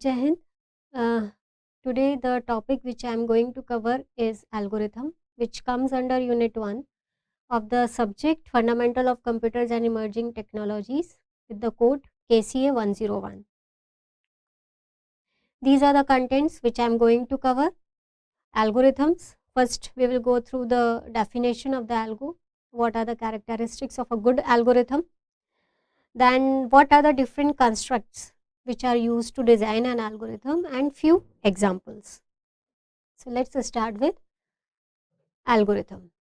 Jai Hind. Today the topic which I am going to cover is algorithm, which comes under Unit 1 of the subject Fundamental of Computers and Emerging Technologies with the code KCA 101. These are the contents which I am going to cover. Algorithms. First we will go through the definition of the algo. What are the characteristics of a good algorithm? Then what are the different constructs which are used to design an algorithm, and few examples. So let's start with algorithm.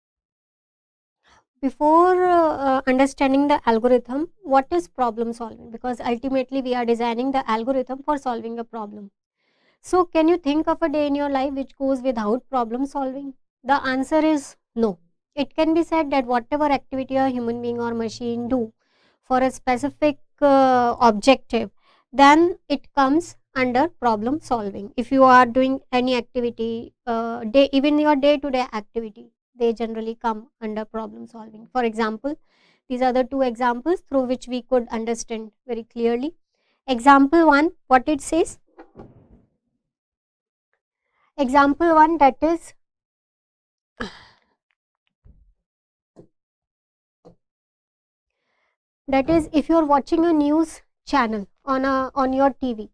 Before understanding the algorithm, what is problem solving? Because ultimately we are designing the algorithm for solving a problem. So can you think of a day in your life which goes without problem solving? The answer is no. It can be said that whatever activity a human being or machine do for a specific objective, then it comes under problem solving. If you are doing any activity, even your day-to-day activity, they generally come under problem solving. For example, these are the two examples through which we could understand very clearly. Example 1, what it says? Example 1, that is if you are watching a news channel on your TV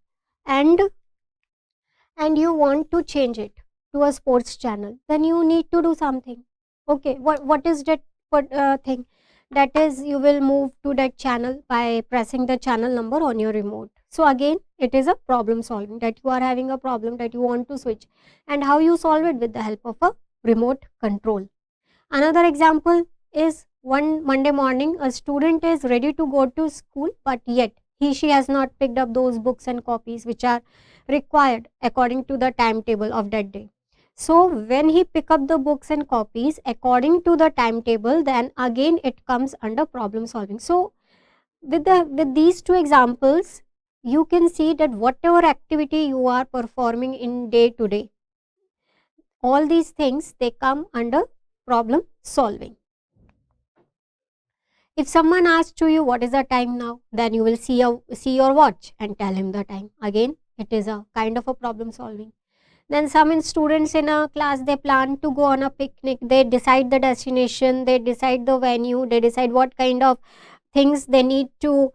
and you want to change it to a sports channel, then you need to do something. Okay, what is that thing? That is, you will move to that channel by pressing the channel number on your remote. So again, it is a problem solving, that you are having a problem that you want to switch, and how you solve it with the help of a remote control. Another example is, one Monday morning, a student is ready to go to school, but yet she has not picked up those books and copies which are required according to the timetable of that day. So when he pick up the books and copies according to the timetable, then again it comes under problem solving. So with these two examples, you can see that whatever activity you are performing in day to day, all these things, they come under problem solving. If someone asks to you what is the time now, then you will see your watch and tell him the time. Again, it is a kind of a problem solving. Then some students in a class, they plan to go on a picnic, they decide the destination, they decide the venue, they decide what kind of things they need to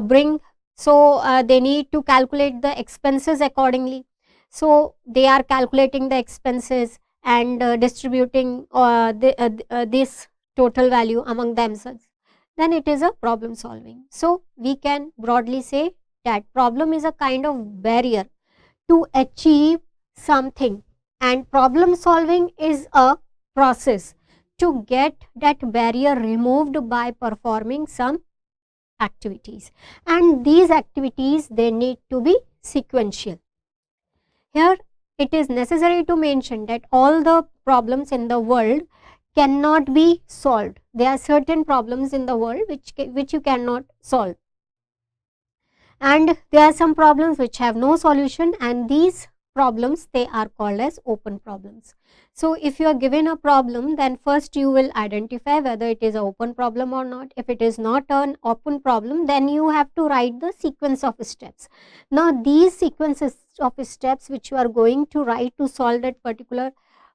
bring. So they need to calculate the expenses accordingly. So they are calculating the expenses and distributing this total value among themselves. Then it is a problem solving. So we can broadly say that problem is a kind of barrier to achieve something, and problem solving is a process to get that barrier removed by performing some activities, and these activities, they need to be sequential. Here it is necessary to mention that all the problems in the world cannot be solved. There are certain problems in the world which you cannot solve, and there are some problems which have no solution, and these problems, they are called as open problems. So if you are given a problem, then first you will identify whether it is an open problem or not. If it is not an open problem, then you have to write the sequence of steps. Now these sequences of steps which you are going to write to solve that particular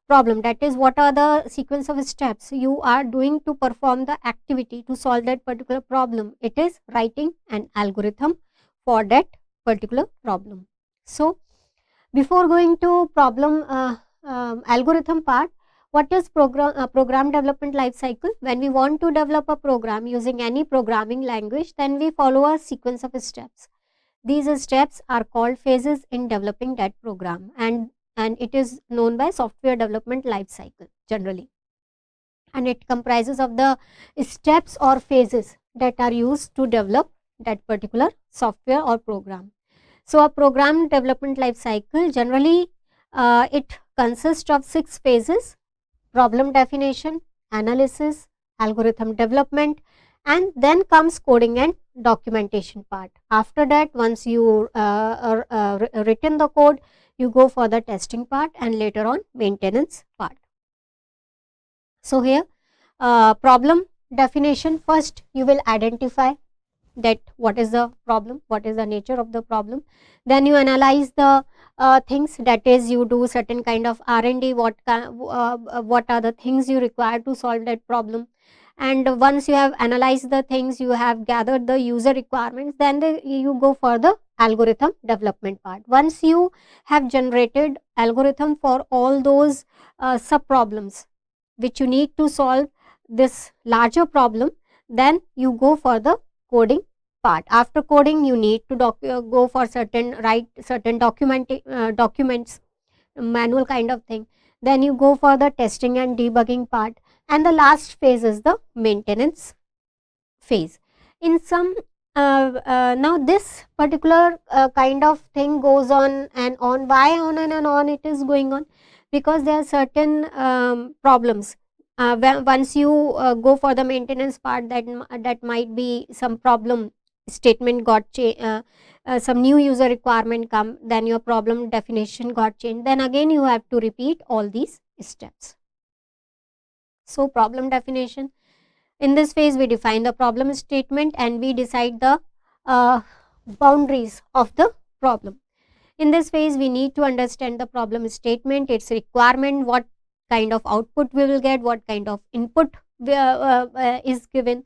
problem, that is, what are the sequence of steps you are doing to perform the activity to solve that particular problem? It is writing an algorithm for that particular problem. So before going to problem algorithm part, what is program development life cycle? When we want to develop a program using any programming language, then we follow a sequence of steps. These steps are called phases in developing that program, and it is known by software development life cycle generally, and it comprises of the steps or phases that are used to develop that particular software or program. So a program development life cycle, generally it consists of 6 phases: problem definition, analysis, algorithm development, and then comes coding and documentation part. After that, once you written the code, you go for the testing part, and later on maintenance part. So here problem definition, first you will identify that what is the problem, what is the nature of the problem. Then you analyze the things, that is you do certain kind of R&D, what are the things you require to solve that problem. And once you have analyzed the things, you have gathered the user requirements, then you go for the algorithm development part. Once you have generated algorithm for all those sub problems which you need to solve this larger problem, then you go for the coding part. After coding, you need to go for write certain documents, manual kind of thing. Then you go for the testing and debugging part, and the last phase is the maintenance phase. In some now this particular kind of thing goes on and on. Why on and on it is going on? Because there are certain problems. Once you go for the maintenance part, that might be some problem statement got some new user requirement come, then your problem definition got changed, then again you have to repeat all these steps. So problem definition, in this phase we define the problem statement and we decide the boundaries of the problem. In this phase we need to understand the problem statement, its requirement, what kind of output we will get, what kind of input is given.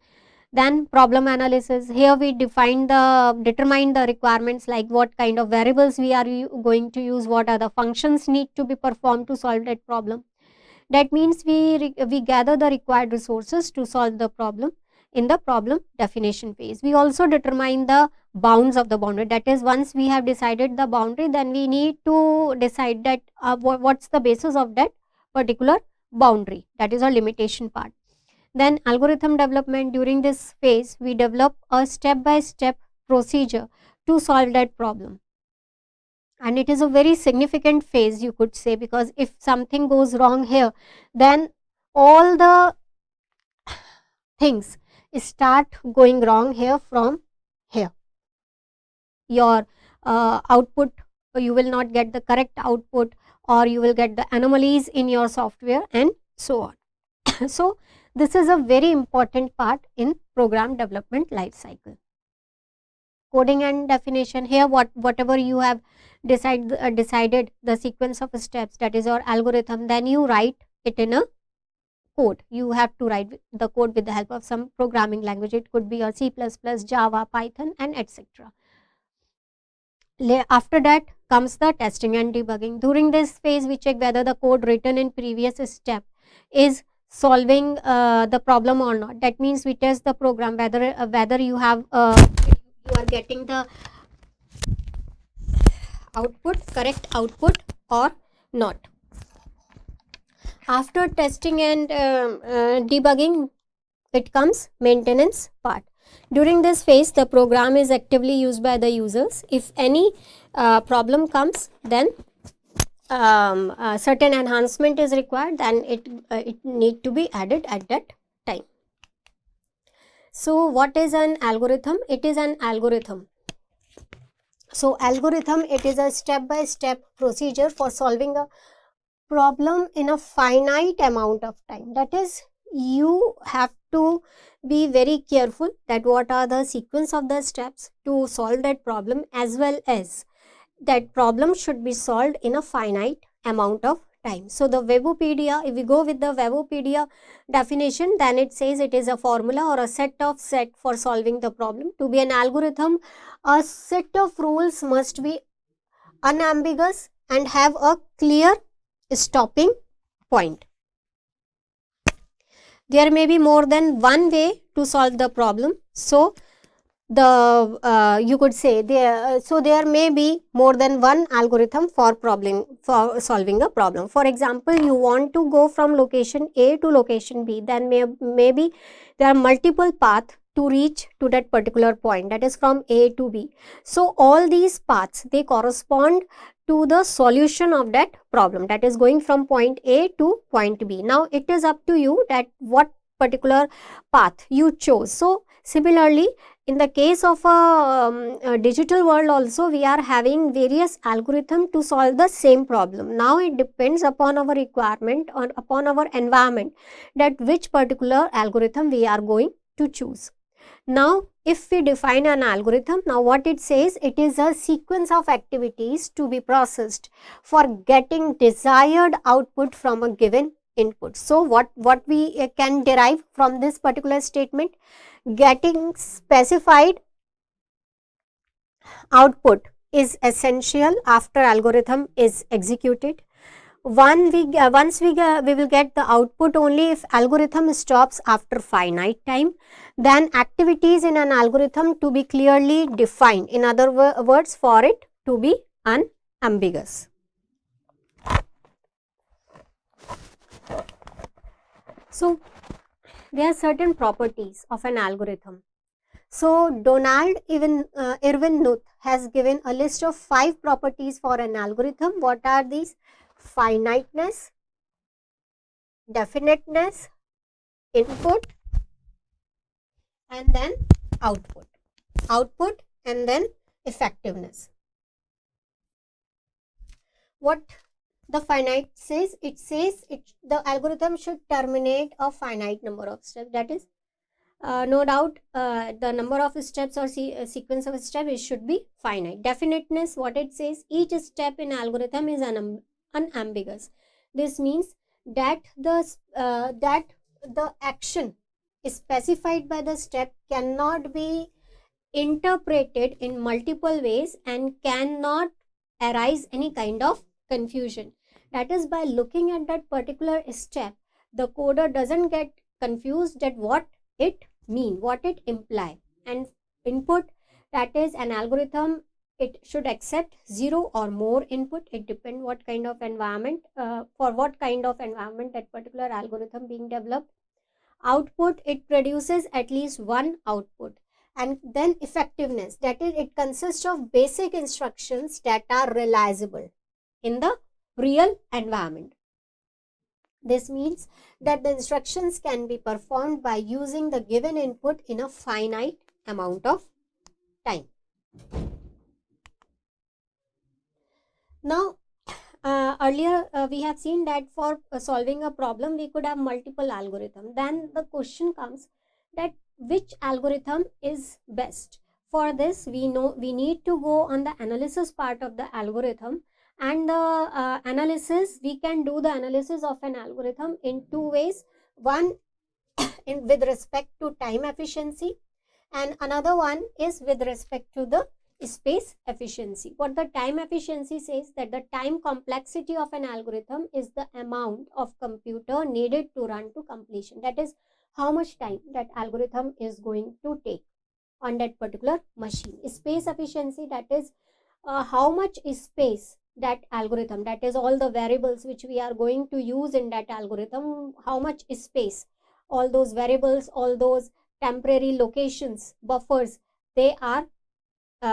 Then problem analysis, here we determine the requirements, like what kind of variables we are going to use, what are the functions need to be performed to solve that problem. That means we gather the required resources to solve the problem in the problem definition phase. We also determine the bounds of the boundary, that is once we have decided the boundary, then we need to decide that what's the basis of that particular boundary, that is a limitation part. Then algorithm development, during this phase we develop a step-by-step procedure to solve that problem. And it is a very significant phase, you could say, because if something goes wrong here, then all the things start going wrong here from here. Your output, you will not get the correct output, or you will get the anomalies in your software and so on. So this is a very important part in program development life cycle. Coding and definition, here whatever you have decided the sequence of steps, that is your algorithm, then you write it in a code. You have to write the code with the help of some programming language. It could be a C++, Java, Python and etc. After that comes the testing and debugging. During this phase we check whether the code written in previous step is solving the problem or not. That means we test the program whether you have you are getting the correct output or not. After testing and debugging, it comes maintenance part. During this phase the program is actively used by the users. If any problem comes, then certain enhancement is required, then it need to be added at that time. So what is an algorithm? It is an algorithm. So algorithm, it is a step-by-step procedure for solving a problem in a finite amount of time. That is, you have to be very careful that what are the sequence of the steps to solve that problem, as well as that problem should be solved in a finite amount of time. So the Webopedia, if we go with the Webopedia definition, then it says it is a formula or a set for solving the problem. To be an algorithm, a set of rules must be unambiguous and have a clear stopping point. There may be more than one way to solve the problem. So the you could say there may be more than one algorithm for solving a problem. For example, you want to go from location A to location B, then maybe there are multiple paths to reach to that particular point, that is from A to B. So all these paths, they correspond to the solution of that problem, that is going from point A to point B. Now it is up to you that what particular path you chose. So similarly, in the case of a digital world also, we are having various algorithms to solve the same problem. Now it depends upon our requirement or upon our environment that which particular algorithm we are going to choose. Now, if we define an algorithm, now what it says, it is a sequence of activities to be processed for getting desired output from a given input. So, what we can derive from this particular statement, getting specified output is essential after algorithm is executed. Once we will get the output only if algorithm stops after finite time. Then activities in an algorithm to be clearly defined. In other words, for it to be unambiguous. So, there are certain properties of an algorithm. So, Donald Irwin Knuth has given a list of 5 properties for an algorithm. What are these? Finiteness, definiteness, input, and then output and then effectiveness. What the finite says, it says the algorithm should terminate a finite number of steps. That is, no doubt the number of steps or sequence of steps, it should be finite. Definiteness, what it says, each step in algorithm is unambiguous. This means that the action specified by the step cannot be interpreted in multiple ways and cannot arise any kind of confusion. That is, by looking at that particular step, the coder doesn't get confused at what it mean, what it imply. And input, that is an algorithm, it should accept 0 or more input. It depends what kind of environment, for what kind of environment that particular algorithm being developed. Output, it produces at least one output. And then effectiveness, that is, it consists of basic instructions that are realizable in the real environment. This means that the instructions can be performed by using the given input in a finite amount of time. Now, earlier we have seen that for solving a problem we could have multiple algorithms. Then the question comes that which algorithm is best. For this, we need to go on the analysis part of the algorithm, and the analysis, we can do the analysis of an algorithm in 2 ways. One with respect to time efficiency, and another one is with respect to the space efficiency. What the time efficiency says, that the time complexity of an algorithm is the amount of computer needed to run to completion. That is, how much time that algorithm is going to take on that particular machine. Space efficiency, that is how much space that algorithm, that is all the variables which we are going to use in that algorithm, how much space, all those variables, all those temporary locations, buffers, they are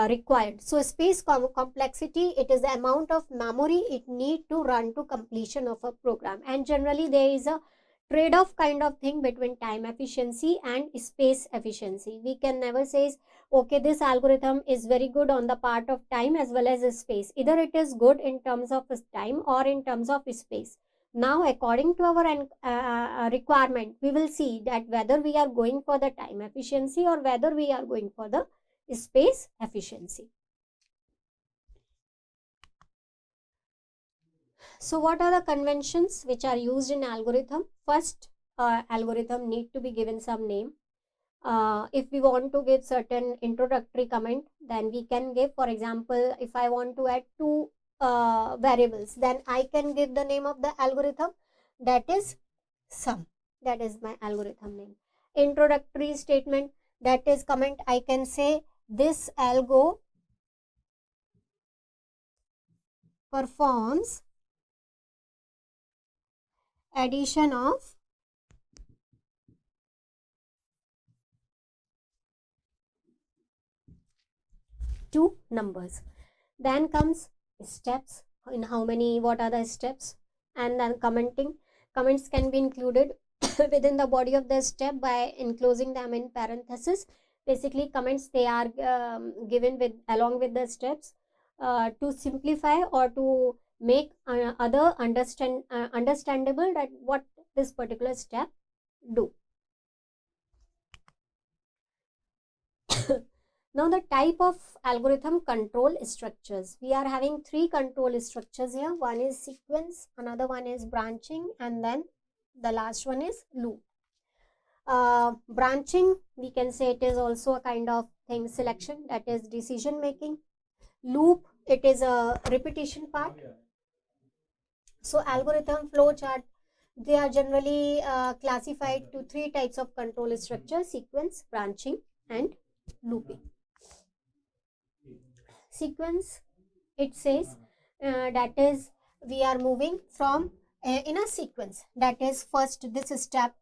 required. So space complexity, it is the amount of memory it need to run to completion of a program. And generally there is a trade-off kind of thing between time efficiency and space efficiency. We can never say, okay, this algorithm is very good on the part of time as well as space. Either it is good in terms of time or in terms of space. Now, according to our requirement, we will see that whether we are going for the time efficiency or whether we are going for the space efficiency. So, what are the conventions which are used in algorithm? First, algorithm need to be given some name. If we want to give certain introductory comment, then we can give, for example, if I want to add 2 variables, then I can give the name of the algorithm, that is sum. That is my algorithm name. Introductory statement, that is comment, I can say this algo performs addition of two numbers. Then comes steps, in how many, what are the steps, and then commenting. Comments can be included within the body of the step by enclosing them in parenthesis. Basically, comments, they are given with along with the steps to simplify or to make other understandable that what this particular step do. Now the type of algorithm control structures. We are having three control structures here. One is sequence, another one is branching, and then the last one is loop. Branching, we can say it is also a kind of thing, selection, that is decision making. Loop, it is a repetition part. So algorithm flow chart, they are generally classified to three types of control structure: sequence, branching, and looping. Sequence, it says that is we are moving from in a sequence, that is first this step,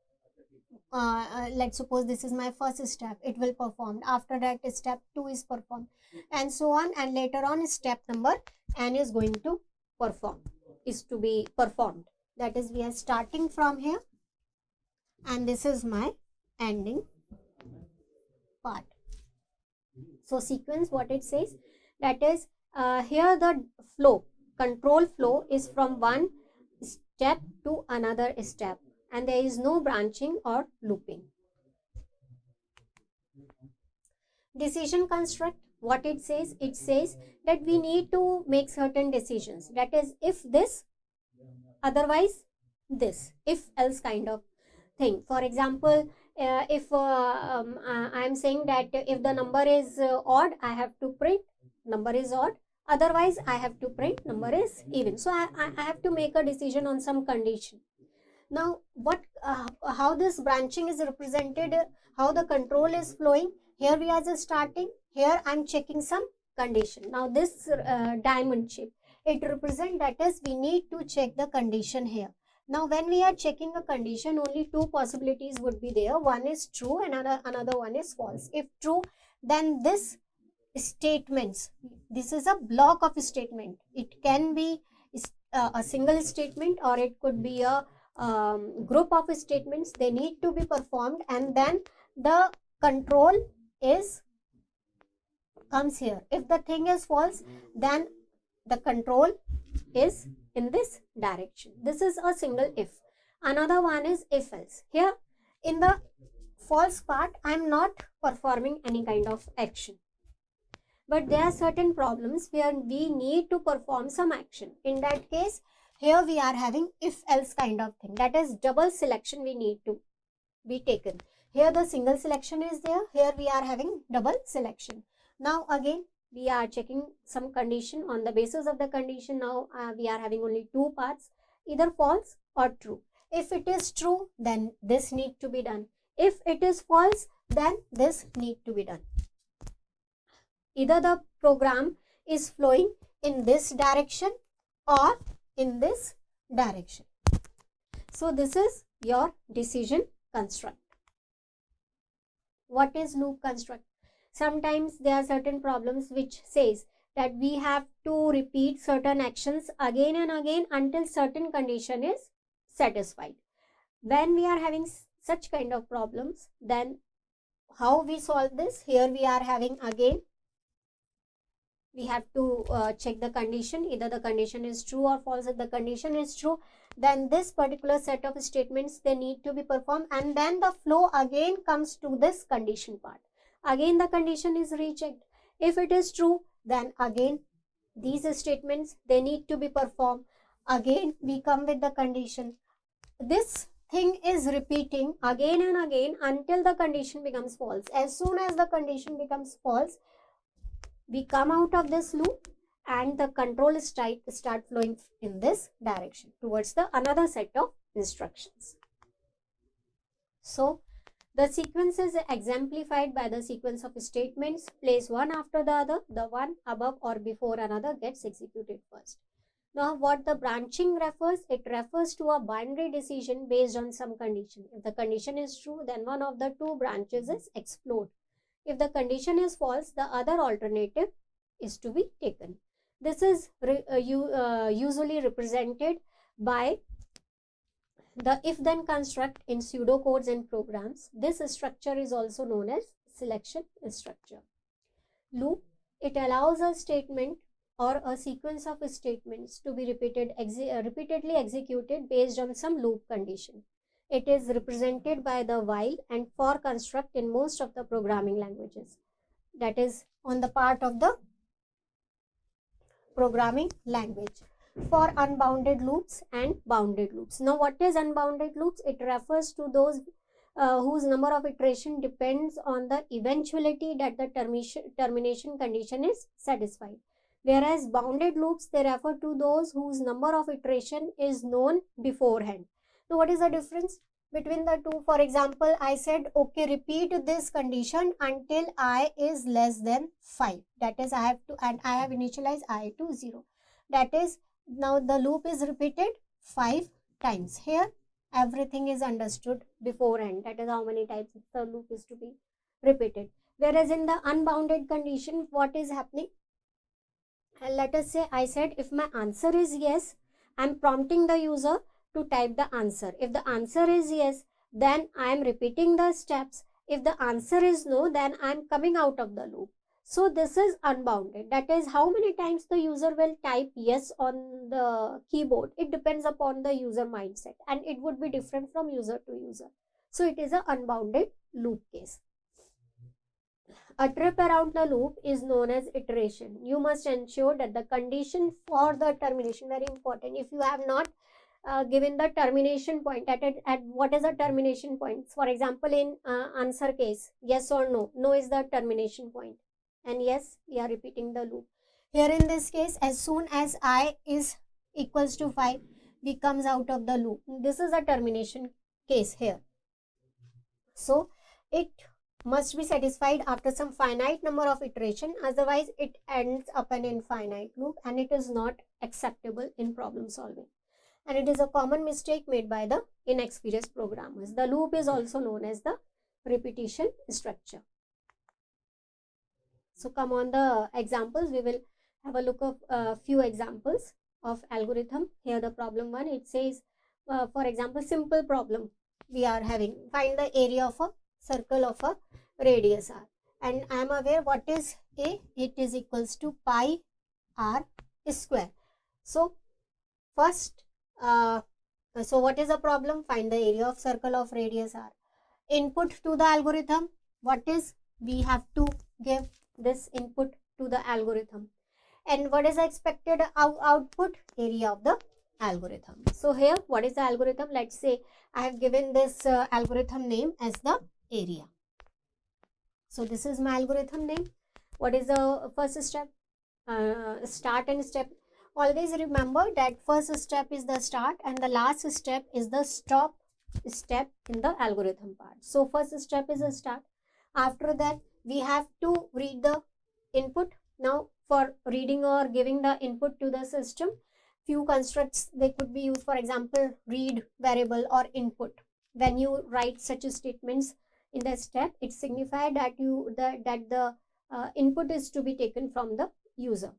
let's suppose this is my first step, it will perform. After that step 2 is performed, and so on, and later on step number n is going to be performed. That is, we are starting from here and this is my ending part. So sequence, what it says, that is here the control flow is from one step to another step, and there is no branching or looping. Decision construct, what it says that we need to make certain decisions, that is if this, otherwise this, if else kind of thing. For example, if I am saying that if the number is odd, I have to print number is odd, otherwise I have to print number is even. So I have to make a decision on some condition. Now what how this branching is represented, how the control is flowing, here we are just starting, here I am checking some condition. Now this diamond shape, it represents, that is we need to check the condition here. Now when we are checking a condition, only two possibilities would be there. One is true and another one is false. If true, then this statements, this is a block of statement. It can be a single statement or it could be a group of statements. They need to be performed, and then the control comes here. If the thing is false, then the control is in this direction. This is a single if. Another one is if else. Here in the false part, I am not performing any kind of action, but there are certain problems where we need to perform some action. In that case, here we are having if else kind of thing, that is double selection we need to be taken. Here the single selection is there, here we are having double selection. Now again we are checking some condition. On the basis of the condition, now we are having only two paths, either false or true. If it is true, then this need to be done. If it is false, then this need to be done. Either the program is flowing in this direction or in this direction. So this is your decision construct. What is loop construct? Sometimes there are certain problems which says that we have to repeat certain actions again and again until certain condition is satisfied. When we are having such kind of problems, then how we solve this? Here we are having, again we have to check the condition, either the condition is true or false. If the condition is true, then this particular set of statements, they need to be performed, and then the flow again comes to this condition part. Again the condition is rechecked. If it is true, then again these statements, they need to be performed. Again we come with the condition. This thing is repeating again and again until the condition becomes false. As soon as the condition becomes false, we come out of this loop and the control start flowing in this direction towards the another set of instructions. So the sequence is exemplified by the sequence of statements placed one after the other. The one above or before another gets executed first. Now what the branching refers, it refers to a binary decision based on some condition. If the condition is true, then one of the two branches is explored. If the condition is false, the other alternative is to be taken. This is usually represented by the if-then construct in pseudocodes and programs. This structure is also known as selection structure. Loop, it allows a statement or a sequence of statements to be repeatedly executed based on some loop condition. It is represented by the while and for construct in most of the programming languages. that is on the part of the programming language for unbounded loops and bounded loops. Now, what is unbounded loops? It refers to those whose number of iteration depends on the eventuality that the termination condition is satisfied. Whereas bounded loops, they refer to those whose number of iteration is known beforehand. Now, what is the difference between the two? For example, I said, okay, repeat this condition until I is less than 5. That is, I have initialized I to 0. That is, now the loop is repeated 5 times. Here, everything is understood beforehand. That is how many times the loop is to be repeated. Whereas in the unbounded condition, what is happening? And let us say I said, if my answer is yes, I'm prompting the user to type the answer. If the answer is yes, then I am repeating the steps. If the answer is no, then I am coming out of the loop. So this is unbounded. That is how many times the user will type yes on the keyboard. It depends upon the user mindset, and it would be different from user to user. So it is an unbounded loop case. A trip around the loop is known as iteration. You must ensure that the condition for the termination, very important. If you have not given the termination point, at what is the termination point? For example, in answer case, yes or no. No is the termination point. And yes, we are repeating the loop. Here in this case, as soon as I is equals to 5, we comes out of the loop. This is a termination case here. So it must be satisfied after some finite number of iteration, otherwise it ends up an infinite loop and it is not acceptable in problem solving. And it is a common mistake made by the inexperienced programmers. The loop is also known as the repetition structure. So come on the examples, we will have a look of a few examples of algorithm. Here the problem 1, it says, for example, simple problem we are having, find the area of a circle of a radius r, and I am aware what is a, it is equals to pi r square. So first, so what is the problem? Find the area of circle of radius r. Input to the algorithm, what is? We have to give this input to the algorithm, and what is the expected output? Area of the algorithm. So here, what is the algorithm? Let's say I have given this algorithm name as the area. So this is my algorithm name. What is the first step? Start and step. Always remember that first step is the start and the last step is the stop step in the algorithm part. So first step is a start. After that, we have to read the input. Now for reading or giving the input to the system, few constructs they could be used. For example, read variable or input. When you write such statements in the step, it signifies that the input is to be taken from the user.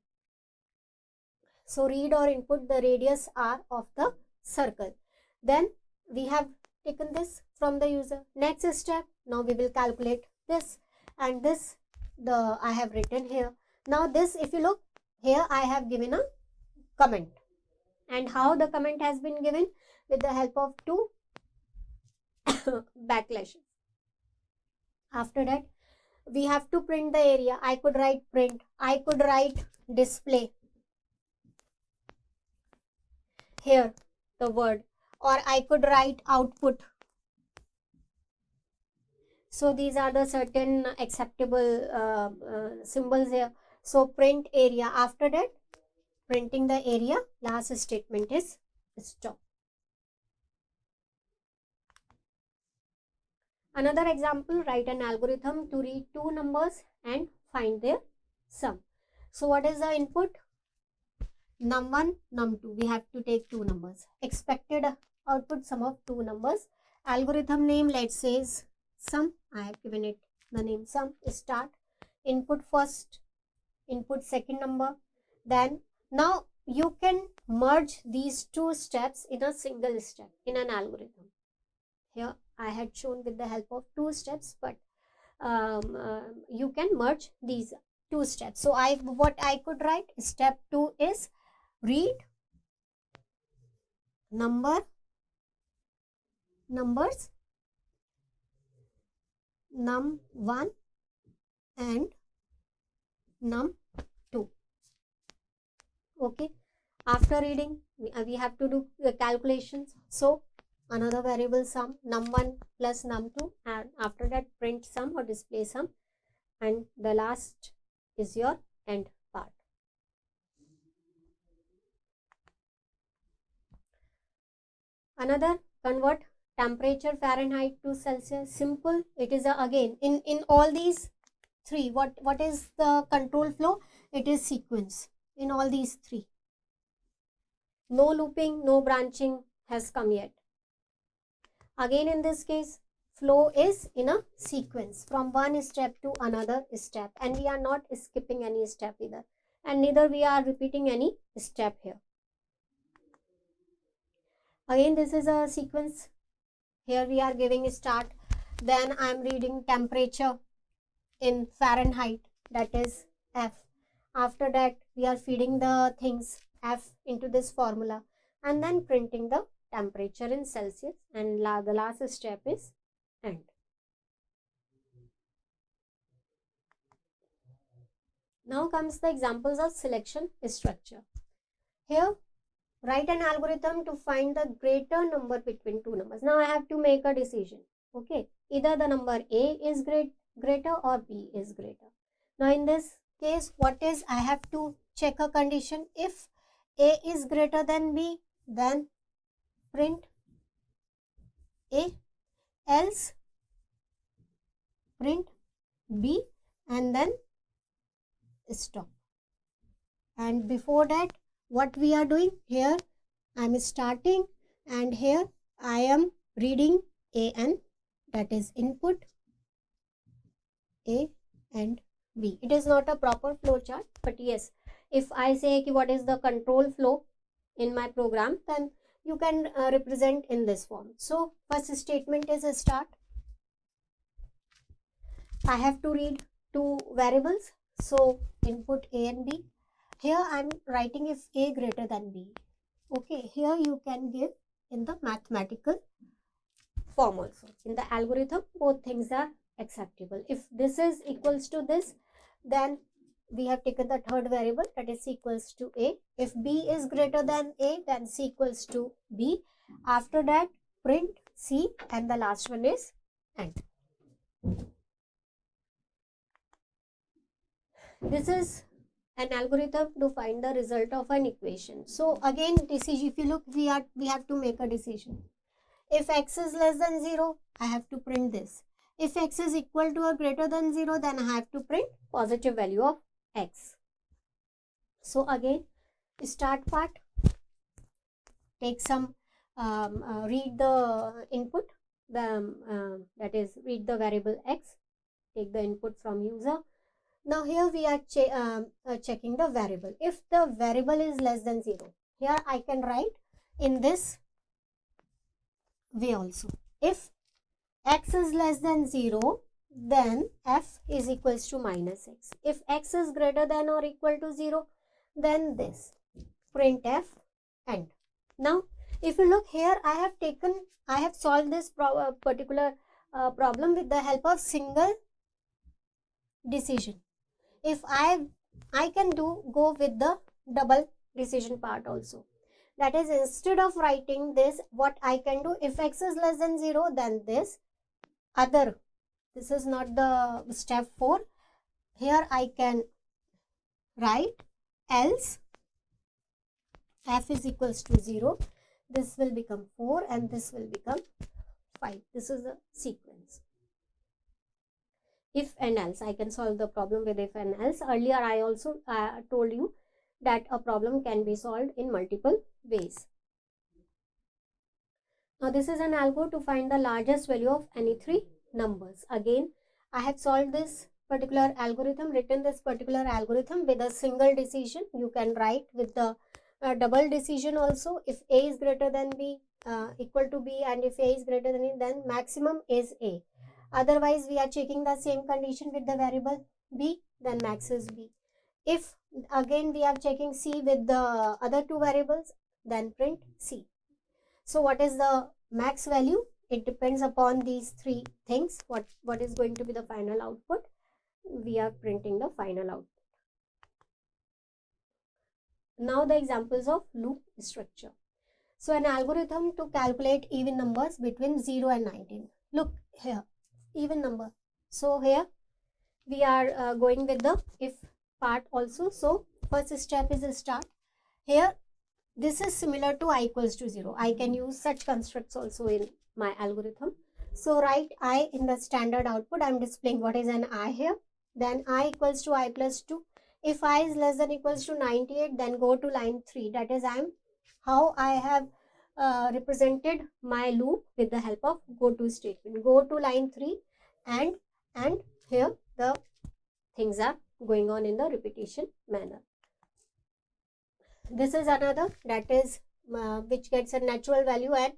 So read or input the radius r of the circle. Then we have taken this from the user. Next step, now we will calculate this, and this I have written here. Now this, if you look here, I have given a comment, and how the comment has been given? With the help of two backlashes. After that, we have to print the area. I could write print, I could write display here the word, or I could write output. So these are the certain acceptable symbols here. So print area. After that, printing the area, last statement is stop. Another example, write an algorithm to read two numbers and find their sum. So what is the input? Num1, num2. We have to take two numbers. Expected output, sum of two numbers. Algorithm name, let's say is sum. I have given it the name sum. Start. Input first, input second number. Then now you can merge these two steps in a single step in an algorithm. Here I had shown with the help of two steps, but you can merge these two steps. So what I could write, step 2 is read numbers num1 and num2. Okay, after reading we have to do the calculations. So another variable sum num1 plus num2, and after that print sum or display sum, and the last is your end part. Another, convert temperature Fahrenheit to Celsius. Simple. It is again in all these three. What is the control flow? It is sequence in all these three. No looping, no branching has come yet. Again in this case, flow is in a sequence from one step to another step, and we are not skipping any step either, and neither we are repeating any step here. Again, this is a sequence. Here we are giving start, then I am reading temperature in Fahrenheit, that is F. After that we are feeding the things F into this formula, and then printing the temperature in Celsius, and the last step is end. Now comes the examples of selection structure. Here, write an algorithm to find the greater number between two numbers. Now I have to make a decision. Okay, either the number A is greater or B is greater. Now in this case, what is, I have to check a condition. If A is greater than B, then print A, else print B, and then stop. And before that, what we are doing here, I am starting, and here I am reading A and, that is input A and B. It is not a proper flow chart, but yes, if I say what is the control flow in my program, then you can represent in this form. So first statement is a start. I have to read two variables, so input A and B. Here I am writing if A greater than B. Okay, here you can give in the mathematical form also. In the algorithm, both things are acceptable. If this is equals to this, then we have taken the third variable, that is C equals to A. If B is greater than A, then C equals to B. After that, print C, and the last one is end. This is an algorithm to find the result of an equation. So again, decision, if you look, we have to make a decision. If x is less than 0, I have to print this. If x is equal to or greater than 0, then I have to print positive value of x. So again, start part, take some, read the input, that is read the variable x, take the input from user. Now here we are checking the variable. If the variable is less than 0, here I can write in this way also. If x is less than 0, then f is equals to minus x. If x is greater than or equal to 0, then this, print f, end. Now if you look here, I have solved this particular problem with the help of single decision. If I can go with the double decision part also. That is, instead of writing this, what I can do, if x is less than 0, then this other, this is not the step 4. Here I can write else f is equals to 0. This will become 4 and this will become 5. This is the sequence. If and else, I can solve the problem with if and else. Earlier I also told you that a problem can be solved in multiple ways. Now this is an algo to find the largest value of any three numbers. Again, I have solved this particular algorithm, written this particular algorithm with a single decision. You can write with the double decision also. If A is greater than B, equal to B, and if A is greater than E, then maximum is A. Otherwise, we are checking the same condition with the variable B, then max is B. If again we are checking C with the other two variables, then print C. So what is the max value? It depends upon these three things. What is going to be the final output? We are printing the final output. Now the examples of loop structure. So an algorithm to calculate even numbers between 0 and 19. Look here, even number. So here we are going with the if part also. So first step is a start. Here this is similar to I equals to 0. I can use such constructs also in my algorithm. So write I in the standard output. I am displaying what is an I here. Then I equals to I plus 2. If I is less than equals to 98, then go to line 3. That is how I have represented my loop with the help of go to statement. Go to line 3 and here the things are going on in the repetition manner. This is another, that is which gets a natural value and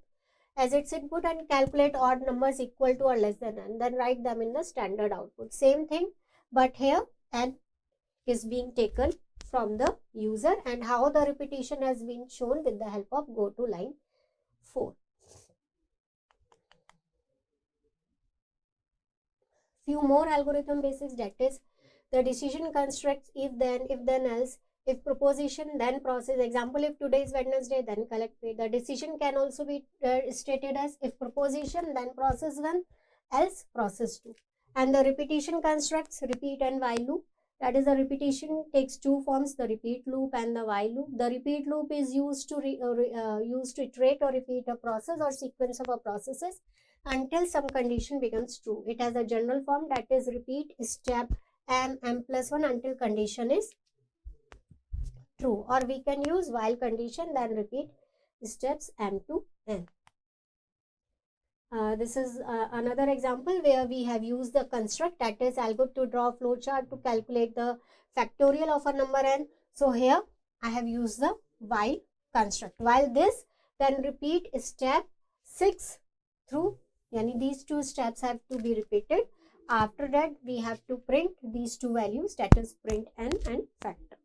as its input and calculate odd numbers equal to or less than n, then write them in the standard output. Same thing, but here n is being taken from the user and how the repetition has been shown with the help of go to line 4. Few more algorithm basics, that is the decision constructs if then else, if proposition then process. Example, if today is Wednesday then collect pay. The decision can also be stated as if proposition then process 1 else process 2. And the repetition constructs repeat and while loop. That is, the repetition takes two forms, the repeat loop and the while loop. The repeat loop is used to iterate or repeat a process or sequence of a processes until some condition becomes true. It has a general form, that is repeat step m plus 1 until condition is true, or we can use while condition then repeat steps m to n. This is another example where we have used the construct, that is algo to draw flowchart to calculate the factorial of a number n. So here I have used the while construct. While this, then repeat step 6 through, yani these two steps have to be repeated. After that we have to print these two values, that is print n and factor.